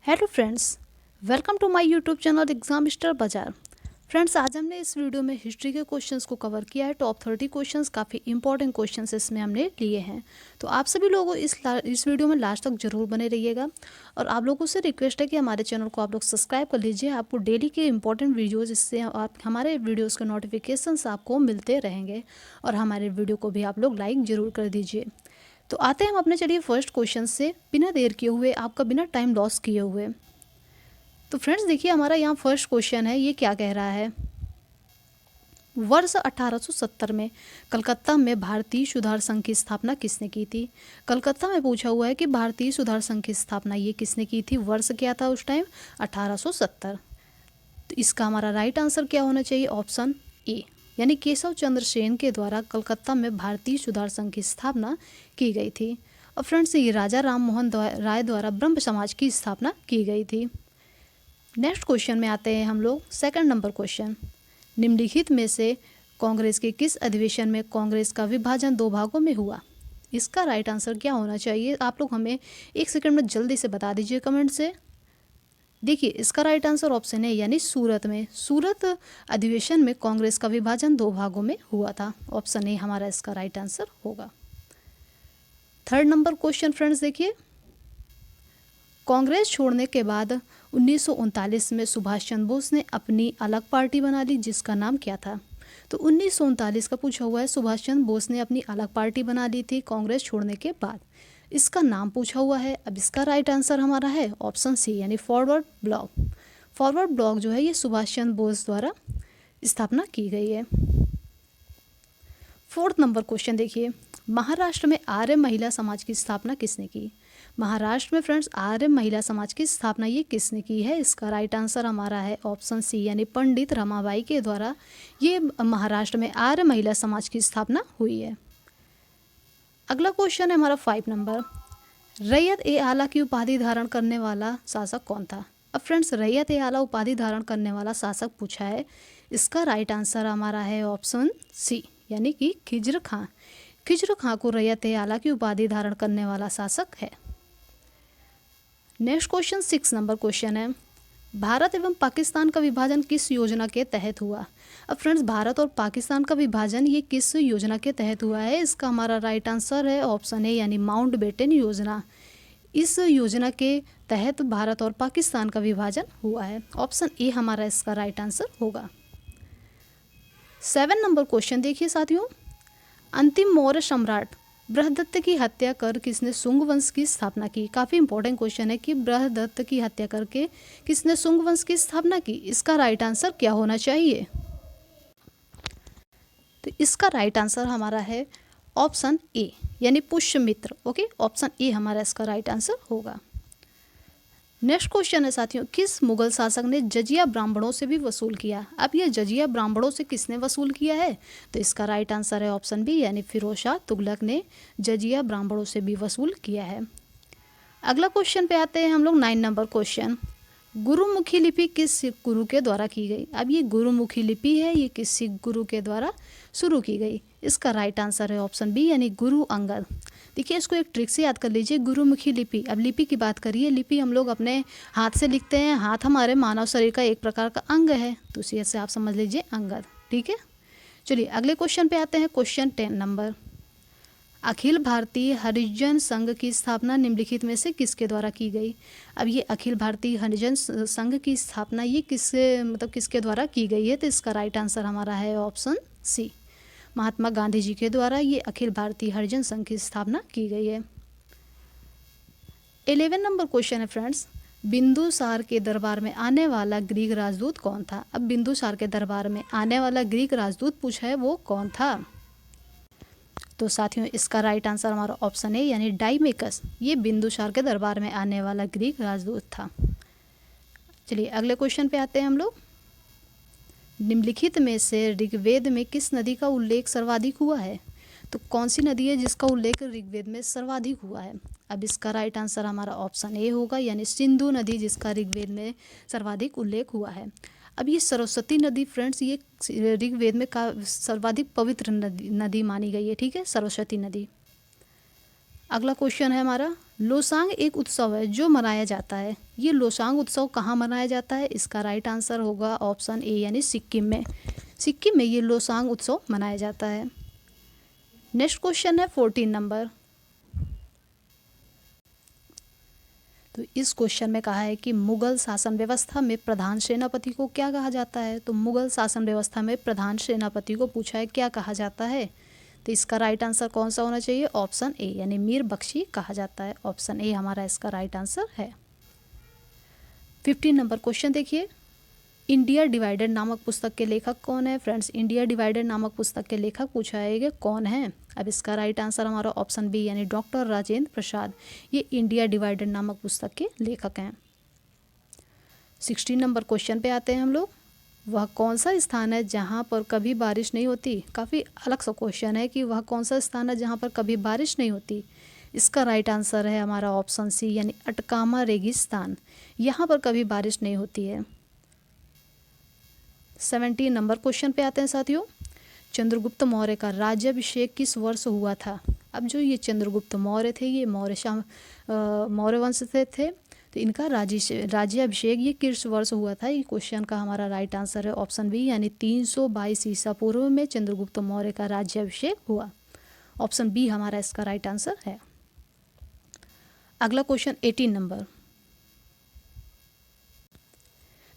Hello friends, welcome to my YouTube channel exam star Bazaar. Friends, आज हमने इस video में हिस्ट्री के क्वेश्चंस को कवर किया है। टॉप 30 क्वेश्चंस, काफ़ी इंपॉर्टेंट क्वेश्चंस इसमें हमने लिए हैं। तो आप सभी लोगों इस वीडियो में लास्ट तक जरूर बने रहिएगा। और आप लोगों से रिक्वेस्ट है कि हमारे चैनल को आप लोग सब्सक्राइब कर लीजिए। आपको डेली के इंपॉर्टेंट वीडियोज़, इससे आप हमारे वीडियोज़ के नोटिफिकेशंस आपको मिलते रहेंगे। और हमारे वीडियो को भी आप लोग लाइक ज़रूर कर दीजिए। तो आते हैं हम अपने, चलिए फर्स्ट क्वेश्चन से, बिना देर किए हुए, आपका बिना टाइम लॉस किए हुए। तो फ्रेंड्स देखिए, हमारा यहाँ फर्स्ट क्वेश्चन है, ये क्या कह रहा है। वर्ष 1870 में कलकत्ता में भारतीय सुधार संघ की स्थापना किसने की थी। कलकत्ता में पूछा हुआ है कि भारतीय सुधार संघ की स्थापना ये किसने की थी, वर्ष क्या था उस टाइम, 1870। तो इसका हमारा राइट आंसर क्या होना चाहिए, ऑप्शन ए, यानी केशव चंद्र सेन के द्वारा कलकत्ता में भारतीय सुधार संघ की स्थापना की गई थी। और फ्रेंड्स, ये राजा राम मोहन राय द्वारा ब्रह्म समाज की स्थापना की गई थी। नेक्स्ट क्वेश्चन में आते हैं हम लोग, सेकंड नंबर क्वेश्चन। निम्नलिखित में से कांग्रेस के किस अधिवेशन में कांग्रेस का विभाजन दो भागों में हुआ। इसका राइट आंसर क्या होना चाहिए, आप लोग हमें एक सेकंड में जल्दी से बता दीजिए कमेंट से। देखिए, इसका राइट आंसर ऑप्शन है, यानी सूरत में, सूरत अधिवेशन में कांग्रेस का विभाजन दो भागों में हुआ था। ऑप्शन ए हमारा इसका राइट आंसर होगा। थर्ड नंबर क्वेश्चन फ्रेंड्स देखिए, कांग्रेस छोड़ने के बाद 1939 में सुभाष चंद्र बोस ने अपनी अलग पार्टी बना ली, जिसका नाम क्या था। तो 1939 का पूछा हुआ है, सुभाष चंद्र बोस ने अपनी अलग पार्टी बना ली थी कांग्रेस छोड़ने के बाद। इसका नाम पूछा हुआ है। अब इसका राइट आंसर हमारा है ऑप्शन सी, यानी फॉरवर्ड ब्लॉक। फॉरवर्ड ब्लॉक जो है, ये सुभाष चंद्र बोस द्वारा स्थापना की गई है। फोर्थ नंबर क्वेश्चन देखिए, महाराष्ट्र में आर्य महिला समाज की स्थापना किसने की। महाराष्ट्र में फ्रेंड्स आर्य महिला समाज की स्थापना ये किसने की है। इसका राइट आंसर हमारा है ऑप्शन सी, यानी पंडित रमाबाई के द्वारा ये महाराष्ट्र में आर्य महिला समाज की स्थापना हुई है। अगला क्वेश्चन है हमारा 5 नंबर, रैयत ए आला की उपाधि धारण करने वाला शासक कौन था। अब फ्रेंड्स, रैयत ए आला उपाधि धारण करने वाला शासक पूछा है। इसका राइट आंसर हमारा है ऑप्शन सी, यानी कि खिज्र खां। खिज्र खां को रैयत ए आला की उपाधि धारण करने वाला शासक है। नेक्स्ट क्वेश्चन 6 नंबर क्वेश्चन है, भारत एवं पाकिस्तान का विभाजन किस योजना के तहत हुआ। अब फ्रेंड्स, भारत और पाकिस्तान का विभाजन ये किस योजना के तहत हुआ है। इसका हमारा राइट आंसर है ऑप्शन ए, यानी माउंटबेटन योजना। इस योजना के तहत भारत और पाकिस्तान का विभाजन हुआ है। ऑप्शन ए हमारा इसका राइट आंसर होगा। 7 नंबर क्वेश्चन देखिए साथियों, अंतिम मौर्य सम्राट बृहदत्त की हत्या कर किसने शुंग वंश की स्थापना की। काफ़ी इंपॉर्टेंट क्वेश्चन है कि बृहदत्त की हत्या करके किसने शुंग वंश की स्थापना की। इसका राइट आंसर क्या होना चाहिए। तो इसका राइट आंसर हमारा है ऑप्शन ए, यानी पुष्यमित्र। ओके, ऑप्शन ए हमारा इसका राइट आंसर होगा। नेक्स्ट क्वेश्चन है साथियों, किस मुगल शासक ने जजिया ब्राह्मणों से भी वसूल किया। अब ये जजिया ब्राह्मणों से किसने वसूल किया है। तो इसका राइट आंसर है ऑप्शन बी, यानी फिरोज शाह तुगलक ने जजिया ब्राह्मणों से भी वसूल किया है। अगला क्वेश्चन पे आते हैं हम लोग, 9 नंबर क्वेश्चन, गुरुमुखी लिपि किस सिख गुरु के द्वारा की गई। अब ये गुरुमुखी लिपि है, ये किस सिख गुरु के द्वारा शुरू की गई। इसका राइट आंसर है ऑप्शन बी, यानी गुरु अंगद। देखिए, इसको एक ट्रिक से याद कर लीजिए, गुरुमुखी लिपि। अब लिपि की बात करिए, लिपि हम लोग अपने हाथ से लिखते हैं। हाथ हमारे मानव शरीर का एक प्रकार का अंग है, तो इसी से आप समझ लीजिए अंगद। ठीक है, चलिए अगले क्वेश्चन पे आते हैं, क्वेश्चन 10 नंबर, अखिल भारतीय हरिजन संघ की स्थापना निम्नलिखित में से किसके द्वारा की गई। अब ये अखिल भारतीय हरिजन संघ की स्थापना ये किसके द्वारा की गई है। तो इसका राइट आंसर हमारा है ऑप्शन सी, महात्मा गांधी जी के द्वारा ये अखिल भारतीय हरिजन संघ की स्थापना की गई है। 11 नंबर क्वेश्चन है फ्रेंड्स, बिंदुसार के दरबार में आने वाला ग्रीक राजदूत कौन था। अब बिंदुसार के दरबार में आने वाला ग्रीक राजदूत पूछा है, वो कौन था। तो साथियों, इसका राइट आंसर हमारा ऑप्शन है, यानी डाइमेकस। ये बिंदुसार के दरबार में आने वाला ग्रीक राजदूत था। चलिए अगले क्वेश्चन पे आते हैं हम लोग, निम्नलिखित में से ऋग्वेद में किस नदी का उल्लेख सर्वाधिक हुआ है। तो कौन सी नदी है जिसका उल्लेख ऋग्वेद में सर्वाधिक हुआ है। अब इसका राइट आंसर हमारा ऑप्शन ए होगा, यानी सिंधु नदी, जिसका ऋग्वेद में सर्वाधिक उल्लेख हुआ है। अब ये सरस्वती नदी फ्रेंड्स, ये ऋग्वेद में का सर्वाधिक पवित्र नदी मानी गई है। ठीक है, सरस्वती नदी। अगला क्वेश्चन है हमारा, लोसांग एक उत्सव है जो मनाया जाता है। ये लोसांग उत्सव कहाँ मनाया जाता है? इसका राइट आंसर होगा ऑप्शन ए यानी सिक्किम में। सिक्किम में ये लोसांग उत्सव मनाया जाता है। नेक्स्ट क्वेश्चन है 14 नंबर। तो इस क्वेश्चन में कहा है कि मुगल शासन व्यवस्था में प्रधान सेनापति को क्या कहा जाता है? तो मुगल शासन व्यवस्था में प्रधान सेनापति को पूछा है क्या कहा जाता है? तो इसका राइट आंसर कौन सा होना चाहिए? ऑप्शन ए यानी मीर बख्शी कहा जाता है। ऑप्शन ए हमारा इसका राइट आंसर है। 15 नंबर क्वेश्चन देखिए, इंडिया डिवाइडेड नामक पुस्तक के लेखक कौन है? फ्रेंड्स, इंडिया डिवाइडेड नामक पुस्तक के लेखक पूछा है कि कौन है? अब इसका राइट आंसर हमारा ऑप्शन बी यानी डॉक्टर राजेंद्र प्रसाद, ये इंडिया डिवाइडेड नामक पुस्तक के लेखक हैं। 16 नंबर क्वेश्चन पे आते हैं हम लोग। वह कौन सा स्थान है जहाँ पर कभी बारिश नहीं होती? काफ़ी अलग सा क्वेश्चन है कि वह कौन सा स्थान है जहाँ पर कभी बारिश नहीं होती। इसका राइट आंसर है हमारा ऑप्शन सी यानी अटकामा रेगिस्तान, यहाँ पर कभी बारिश नहीं होती है। 17 नंबर क्वेश्चन पे आते हैं साथियों। चंद्रगुप्त मौर्य का राज्याभिषेक किस वर्ष हुआ था? अब जो ये चंद्रगुप्त मौर्य थे ये मौर्य वंश से थे, तो इनका राज्याभिषेक ये किस वर्ष हुआ था? ये क्वेश्चन का हमारा राइट आंसर है ऑप्शन बी यानी 322 ईसा पूर्व में चंद्रगुप्त मौर्य का राज्याभिषेक हुआ। ऑप्शन बी हमारा इसका राइट आंसर है। अगला क्वेश्चन 18 नंबर।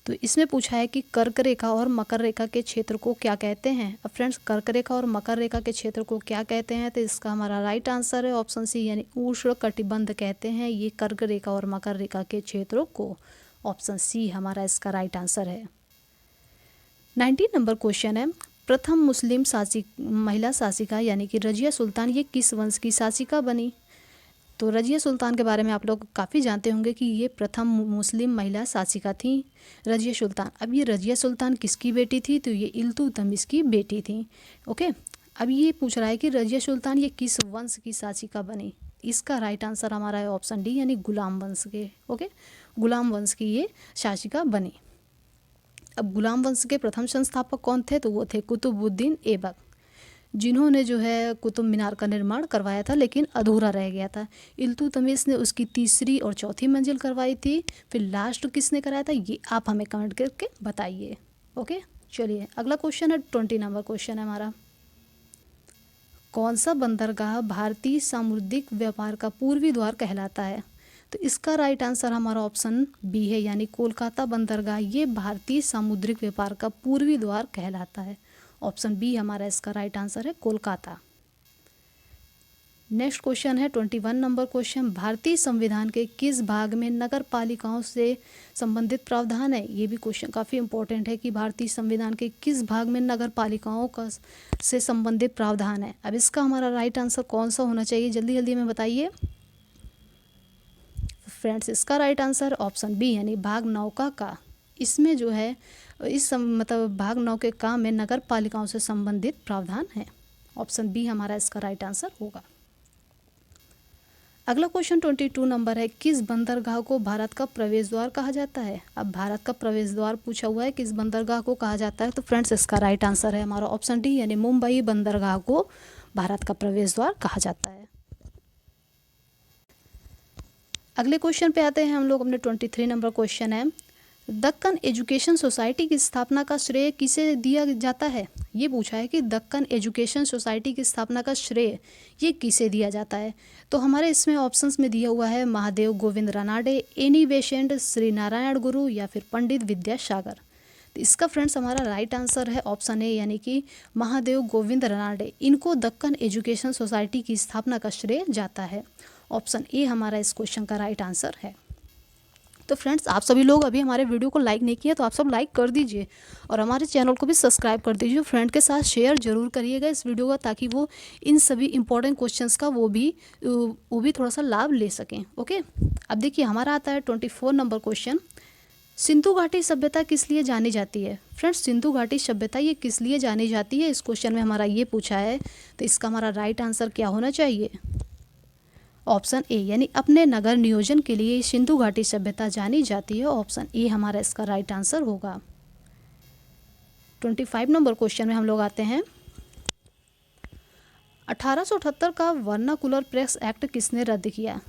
तो इसमें पूछा है कि कर्क रेखा और मकर रेखा के क्षेत्र को क्या कहते हैं? अब फ्रेंड्स, कर्क रेखा और मकर रेखा के क्षेत्र को क्या कहते हैं? तो इसका हमारा राइट आंसर है ऑप्शन सी यानी उष्ण कटिबंध कहते हैं ये कर्क रेखा और मकर रेखा के क्षेत्रों को। ऑप्शन सी हमारा इसका राइट आंसर है। 19 नंबर क्वेश्चन है, प्रथम मुस्लिम महिला शासिका यानी कि रजिया सुल्तान ये किस वंश की शासिका बनी? तो रजिया सुल्तान के बारे में आप लोग काफ़ी जानते होंगे कि ये प्रथम मुस्लिम महिला शासिका थी रजिया सुल्तान। अब ये रजिया सुल्तान किसकी बेटी थी? तो ये इल्तुतमिश की बेटी थी। ओके, अब ये पूछ रहा है कि रजिया सुल्तान ये किस वंश की शासिका बनी? इसका राइट आंसर हमारा है ऑप्शन डी यानी गुलाम वंश के। ओके, गुलाम वंश की ये शासिका बनी। अब गुलाम वंश के प्रथम संस्थापक कौन थे? तो वो थे कुतुबुद्दीन ऐबक, जिन्होंने जो है कुतुब मीनार का निर्माण करवाया था लेकिन अधूरा रह गया था। इल्तुतमिश ने उसकी तीसरी और चौथी मंजिल करवाई थी। फिर लास्ट किसने कराया था ये आप हमें कमेंट करके बताइए। ओके, चलिए अगला क्वेश्चन है 20 नंबर क्वेश्चन है हमारा। कौन सा बंदरगाह भारतीय सामुद्रिक व्यापार का पूर्वी द्वार कहलाता है? तो इसका राइट आंसर हमारा ऑप्शन बी है यानी कोलकाता बंदरगाह ये भारतीय सामुद्रिक व्यापार का पूर्वी द्वार कहलाता है। ऑप्शन बी हमारा इसका राइट आंसर है कोलकाता। नेक्स्ट क्वेश्चन है 21 नंबर क्वेश्चन, भारतीय संविधान के किस भाग में नगर पालिकाओं से संबंधित प्रावधान है? ये भी क्वेश्चन काफ़ी इंपॉर्टेंट है कि भारतीय संविधान के किस भाग में नगर पालिकाओं का से संबंधित प्रावधान है। अब इसका हमारा राइट आंसर कौन सा होना चाहिए? जल्दी जल्दी में बताइए फ्रेंड्स। इसका राइट आंसर ऑप्शन बी यानी भाग 9 का। इसमें जो है मतलब भाग 9 के काम में नगर पालिकाओं से संबंधित प्रावधान है। ऑप्शन बी हमारा इसका राइट आंसर होगा। अगला क्वेश्चन 22 नंबर है, किस बंदरगाह को भारत का प्रवेश द्वार कहा जाता है? अब भारत का प्रवेश द्वार पूछा हुआ है, किस बंदरगाह को कहा जाता है? तो फ्रेंड्स इसका राइट आंसर है हमारा ऑप्शन डी यानी मुंबई बंदरगाह को भारत का प्रवेश द्वार कहा जाता है। अगले क्वेश्चन पे आते हैं हम लोग। अपने 23 नंबर क्वेश्चन है, दक्कन एजुकेशन सोसाइटी की स्थापना का श्रेय किसे दिया जाता है? ये पूछा है कि दक्कन एजुकेशन सोसाइटी की स्थापना का श्रेय ये किसे दिया जाता है? तो हमारे इसमें ऑप्शंस में दिया हुआ है महादेव गोविंद रानाडे, एनी बेसेंट, श्री नारायण गुरु या फिर पंडित विद्यासागर। तो इसका फ्रेंड्स हमारा राइट आंसर है ऑप्शन ए यानी कि महादेव गोविंद रानाडे। इनको दक्कन एजुकेशन सोसाइटी की स्थापना का श्रेय जाता है। ऑप्शन ए हमारा इस क्वेश्चन का राइट आंसर है। तो फ्रेंड्स, आप सभी लोग अभी हमारे वीडियो को लाइक नहीं किया तो आप सब लाइक कर दीजिए और हमारे चैनल को भी सब्सक्राइब कर दीजिए। फ्रेंड के साथ शेयर जरूर करिएगा इस वीडियो का, ताकि वो इन सभी इंपॉर्टेंट क्वेश्चंस का वो भी थोड़ा सा लाभ ले सकें। ओके, अब देखिए हमारा आता है 24 नंबर क्वेश्चन, सिंधु घाटी सभ्यता किस लिए जानी जाती है? फ्रेंड्स, सिंधु घाटी सभ्यता ये किस लिए जानी जाती है? इस क्वेश्चन में हमारा ये पूछा है, तो इसका हमारा राइट आंसर क्या होना चाहिए? ऑप्शन ए यानी अपने नगर नियोजन के लिए सिंधु घाटी सभ्यता जानी जाती है। ऑप्शन ए हमारा इसका राइट आंसर होगा। 25 नंबर क्वेश्चन में हम लोग आते हैं, 1878 का वर्नाकुलर प्रेस एक्ट किसने रद्द किया?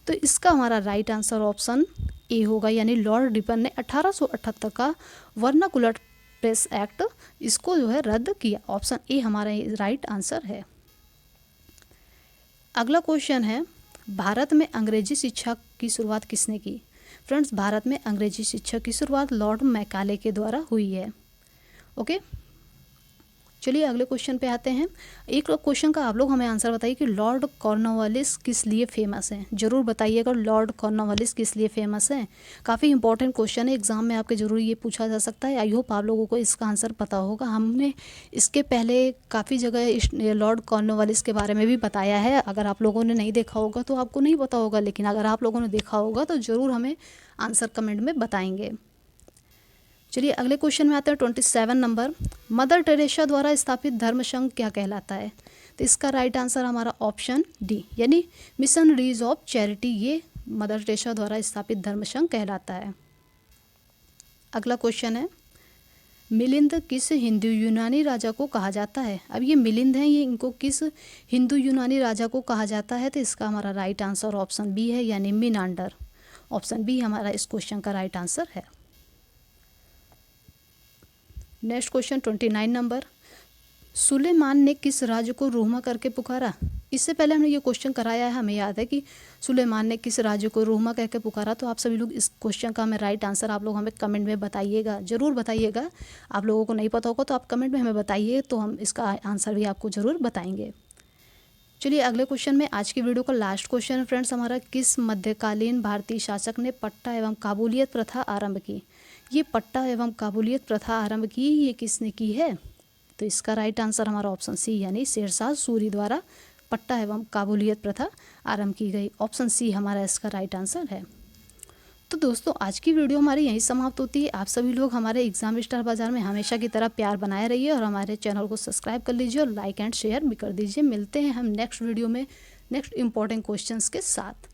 तो इसका हमारा राइट आंसर ऑप्शन ए होगा, यानी लॉर्ड रिपन ने 1878 का वर्नाकुलर प्रेस एक्ट इसको जो है रद्द किया। ऑप्शन ए हमारा राइट आंसर है। अगला क्वेश्चन है, भारत में अंग्रेजी शिक्षा की शुरुआत किसने की? फ्रेंड्स, भारत में अंग्रेजी शिक्षा की शुरुआत लॉर्ड मैकाले के द्वारा हुई है। ओके, चलिए अगले क्वेश्चन पे आते हैं। एक क्वेश्चन का आप लोग हमें आंसर बताइए कि लॉर्ड कॉर्नवालिस किस लिए फेमस हैं। जरूर बताइएगा लॉर्ड कॉर्नवालिस किस लिए फेमस हैं। काफ़ी इंपॉर्टेंट क्वेश्चन है, एग्जाम में आपके जरूर ये पूछा जा सकता है। आई होप आप लोगों को इसका आंसर पता होगा। हमने इसके पहले काफ़ी जगह लॉर्ड कॉर्नवालिस के बारे में भी बताया है। अगर आप लोगों ने नहीं देखा होगा तो आपको नहीं पता होगा, लेकिन अगर आप लोगों ने देखा होगा तो ज़रूर हमें आंसर कमेंट में बताएंगे। चलिए अगले क्वेश्चन में आते हैं 27 नंबर। मदर टेरेसा द्वारा स्थापित धर्म संघ क्या कहलाता है? तो इसका राइट आंसर हमारा ऑप्शन डी, यानी मिशनरीज ऑफ चैरिटी, ये मदर टेरेसा द्वारा स्थापित धर्म संघ कहलाता है। अगला क्वेश्चन है, मिलिंद किस हिंदू यूनानी राजा को कहा जाता है? अब ये मिलिंद हैं, ये इनको किस हिंदू यूनानी राजा को कहा जाता है? तो इसका हमारा राइट आंसर ऑप्शन बी है, यानी मिनांडर। ऑप्शन बी हमारा इस क्वेश्चन का राइट आंसर है। नेक्स्ट क्वेश्चन 29 नंबर। सुलेमान ने किस राज्य को रूहमा करके पुकारा? इससे पहले हमने ये क्वेश्चन कराया है, हमें याद है कि सुलेमान ने किस राज्य को रूहमा कह के पुकारा। तो आप सभी लोग इस क्वेश्चन का हमें राइट आंसर आप लोग हमें कमेंट में बताइएगा, ज़रूर बताइएगा। आप लोगों को नहीं पता होगा तो आप कमेंट में हमें बताइए, तो हम इसका आंसर भी आपको ज़रूर बताएंगे। चलिए अगले क्वेश्चन में, आज की वीडियो का लास्ट क्वेश्चन है फ्रेंड्स हमारा, किस मध्यकालीन भारतीय शासक ने पट्टा एवं काबूलियत प्रथा आरंभ की? ये पट्टा एवं काबूलियत प्रथा आरंभ की, ये किसने की है? तो इसका राइट आंसर हमारा ऑप्शन सी, यानी शेरशाह सूरी द्वारा पट्टा एवं काबूलियत प्रथा आरंभ की गई। ऑप्शन सी हमारा इसका राइट आंसर है। तो दोस्तों, आज की वीडियो हमारी यहीं समाप्त होती है। आप सभी लोग हमारे एग्जाम स्टार बाजार में हमेशा की तरह प्यार बनाए रहिए और हमारे चैनल को सब्सक्राइब कर लीजिए और लाइक एंड शेयर भी कर दीजिए। मिलते हैं हम नेक्स्ट वीडियो में नेक्स्ट इंपॉर्टेंट क्वेश्चंस के साथ।